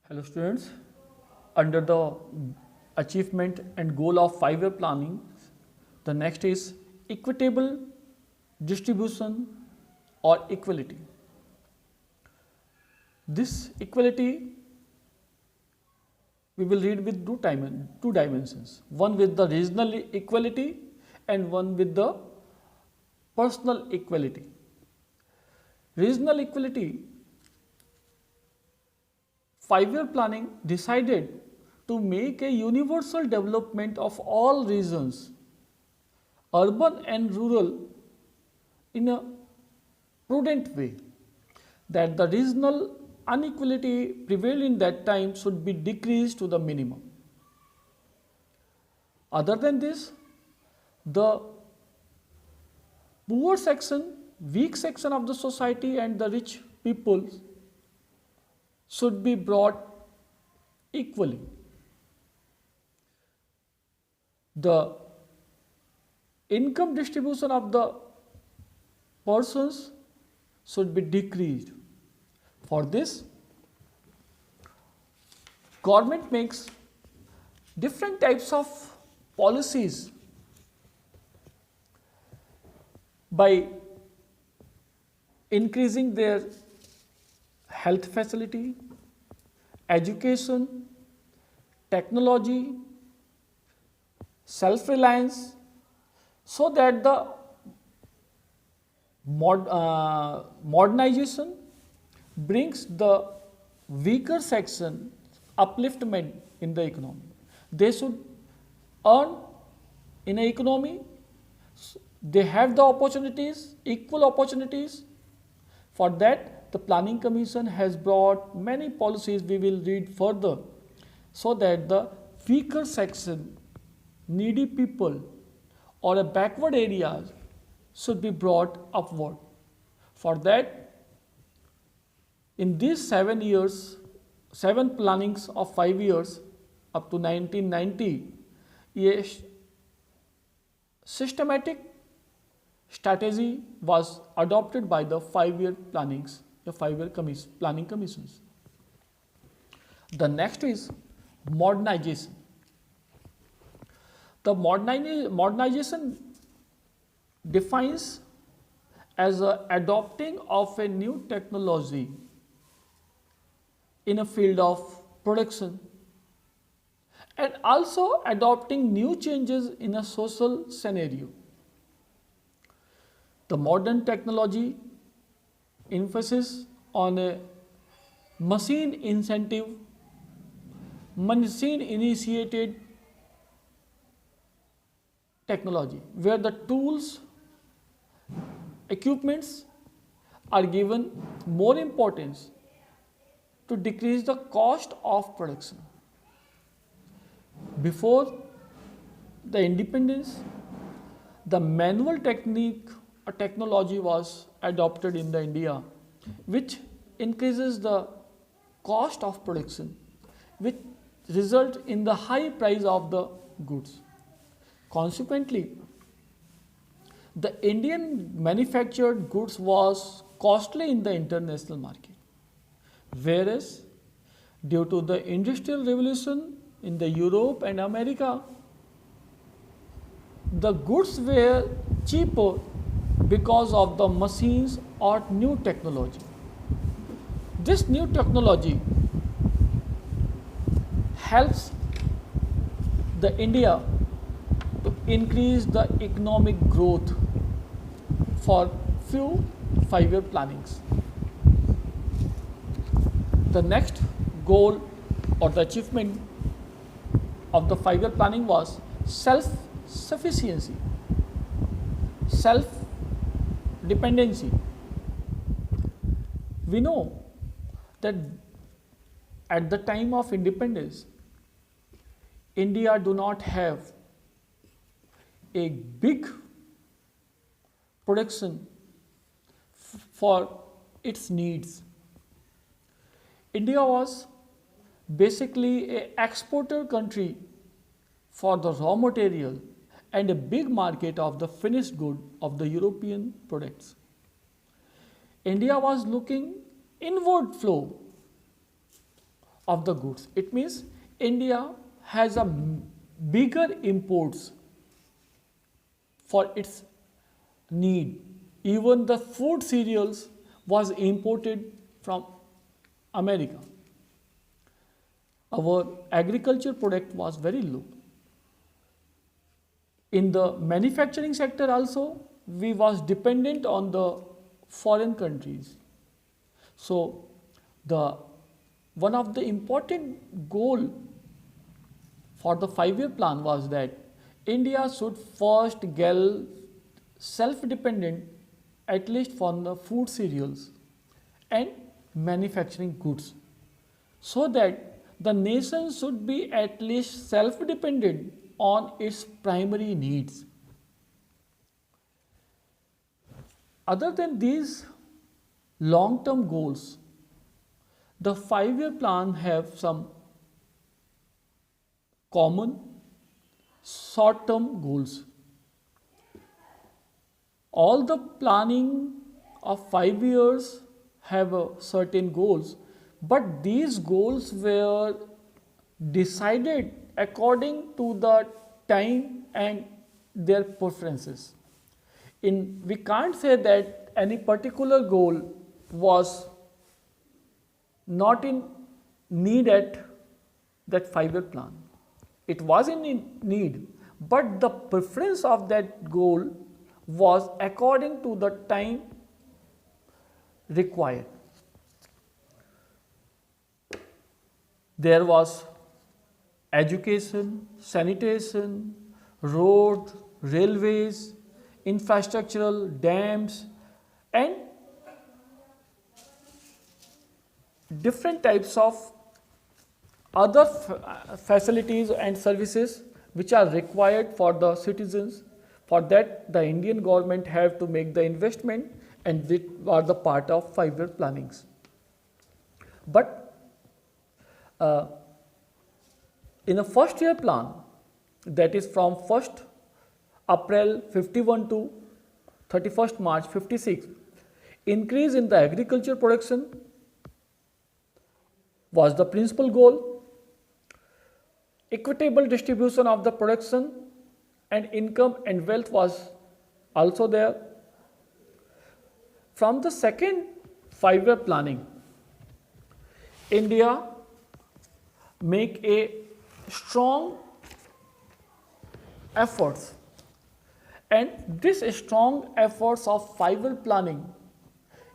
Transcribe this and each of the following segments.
Hello students, under the achievement and goal of 5-year planning, the next is equitable distribution or equality. This equality we will read with two dimensions, one with the regional equality and one with the personal equality. Regional equality, 5-year planning decided to make a universal development of all regions, urban and rural, in a prudent way, that the regional inequality prevailed in that time should be decreased to the minimum. Other than this, the poor section, weak section of the society and the rich people should be brought equally. The income distribution of the persons should be decreased. For this, government makes different types of policies by increasing their health facility, education, technology, self-reliance, so that the modernization brings the weaker section upliftment in the economy. They should earn in an economy, they have the opportunities, equal opportunities. For that, the Planning Commission has brought many policies we will read further, so that the weaker section, needy people or a backward areas should be brought upward. For that, in these 7 years, 7 plannings of 5 years up to 1990, a systematic strategy was adopted by the 5-year plannings, the 5-year planning commissions. The next is modernization. The modernization defines as a adopting of a new technology in a field of production and also adopting new changes in a social scenario. The modern technology emphasis on a machine initiated technology, where the tools, equipments are given more importance to decrease the cost of production. Before the independence, the manual technique or technology was adopted in the India, which increases the cost of production, which result in the high price of the goods. Consequently, the Indian manufactured goods was costly in the international market, whereas due to the industrial revolution in the Europe and America, the goods were cheaper because of the machines or new technology. This new technology helps the India to increase the economic growth for few 5-year plannings. The next goal or the achievement of the 5-year planning was self-sufficiency, self-dependency. We know that at the time of independence, India do not have a big production for its needs. India was basically an exporter country for the raw material and a big market of the finished good of the European products. India was looking inward flow of the goods. It means India has a bigger imports for its need. Even the food cereals was imported from America. Our agriculture product was very low. In the manufacturing sector also, we was dependent on the foreign countries. So the one of the important goal for the 5-year plan was that India should first get self-dependent at least from the food cereals and manufacturing goods, so that the nation should be at least self-dependent on its primary needs. Other than these long-term goals, the 5-year plan have some common short-term goals. All the planning of 5 years have certain goals, but these goals were decided according to the time and their preferences. We can't say that any particular goal was not in need at that 5-year plan. It was in need, but the preference of that goal was according to the time required. There was education, sanitation, roads, railways, infrastructural, dams, and different types of other facilities and services which are required for the citizens. For that, the Indian government have to make the investment, and which are the part of 5-year plannings. But in a first year plan, that is from 1st April 51 to 31st March 56, increase in the agriculture production was the principal goal. Equitable distribution of the production and income and wealth was also there. From the second 5-year planning, India make a strong efforts, and this strong efforts of 5-year planning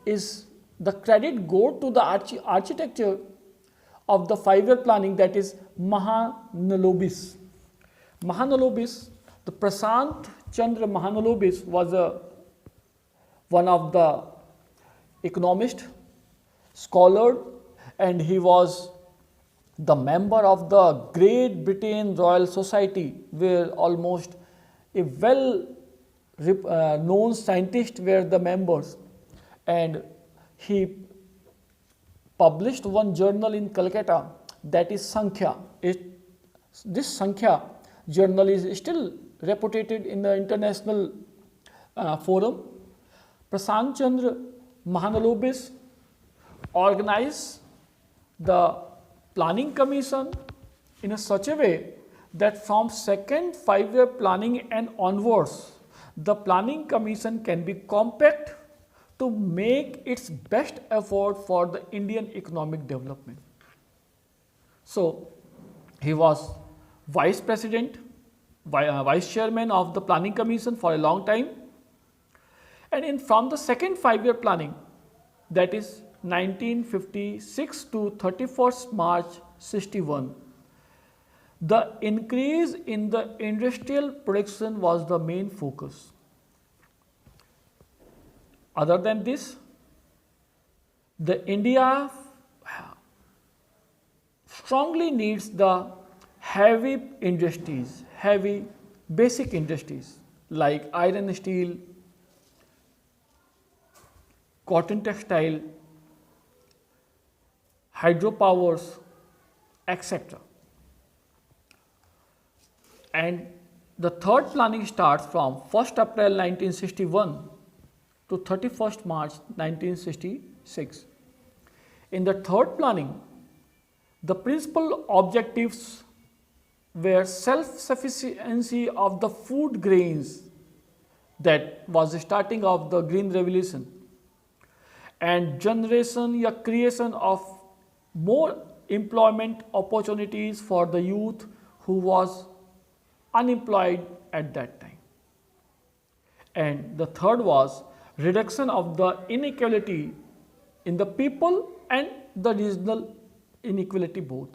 is the credit go to the architecture of the 5-year planning, that is Mahalanobis. Mahalanobis, the Prashant Chandra Mahalanobis was one of the economist, scholar, and he was the member of the Great Britain Royal Society, where almost a well known scientist were the members, and he published one journal in Calcutta, that is Sankhya. This Sankhya journal is still reputed in the international forum. Prashant Chandra Mahalanobis organized the planning commission in a such a way that from second 5-year planning and onwards, the planning commission can be compact to make its best effort for the Indian economic development. So he was vice president, vice chairman of the planning commission for a long time, and from the second 5-year planning, that is 1956 to 31st March 61, the increase in the industrial production was the main focus. Other than this, the India strongly needs the heavy industries, heavy basic industries like iron, steel, cotton textile, hydropowers, etc. And the third planning starts from 1st April 1961 to 31st March 1966. In the third planning, The principal objectives were self-sufficiency of the food grains, that was the starting of the Green Revolution, and generation या creation of more employment opportunities for the youth who was unemployed at that time. And the third was reduction of the inequality in the people and the regional inequality both.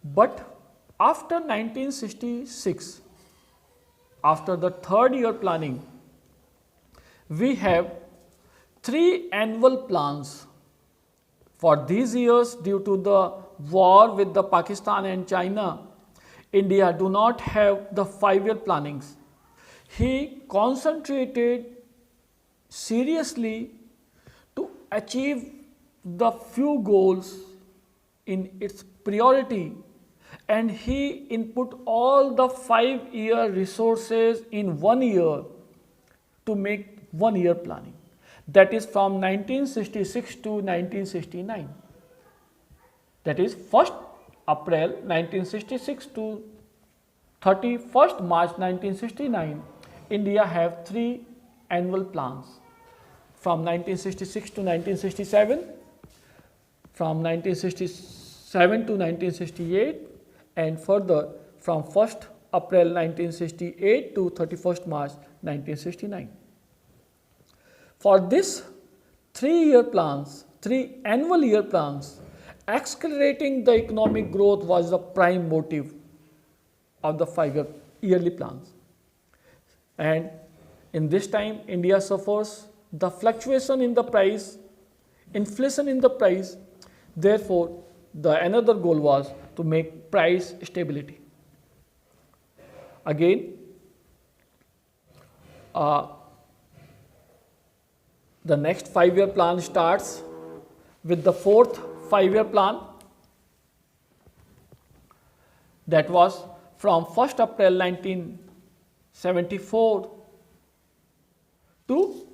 But after 1966, after the third year planning, we have 3 annual plans. For these years, due to the war with the Pakistan and China, India do not have the 5-year plannings. He concentrated seriously to achieve the few goals in its priority, and he input all the 5-year resources in 1 year to make 1 year planning. That is from 1966 to 1969. That is 1st April 1966 to 31st March 1969. India have 3 annual plans from 1966 to 1967, from 1967 to 1968, and further from 1st April 1968 to 31st March 1969. For this 3 annual year plans, accelerating the economic growth was the prime motive of the 5-year yearly plans. And in this time, India suffers the fluctuation in the price, inflation in the price. Therefore, the another goal was to make price stability. Again, the next 5-year plan starts with the 4th 5-year plan, that was from 1st April 1974 to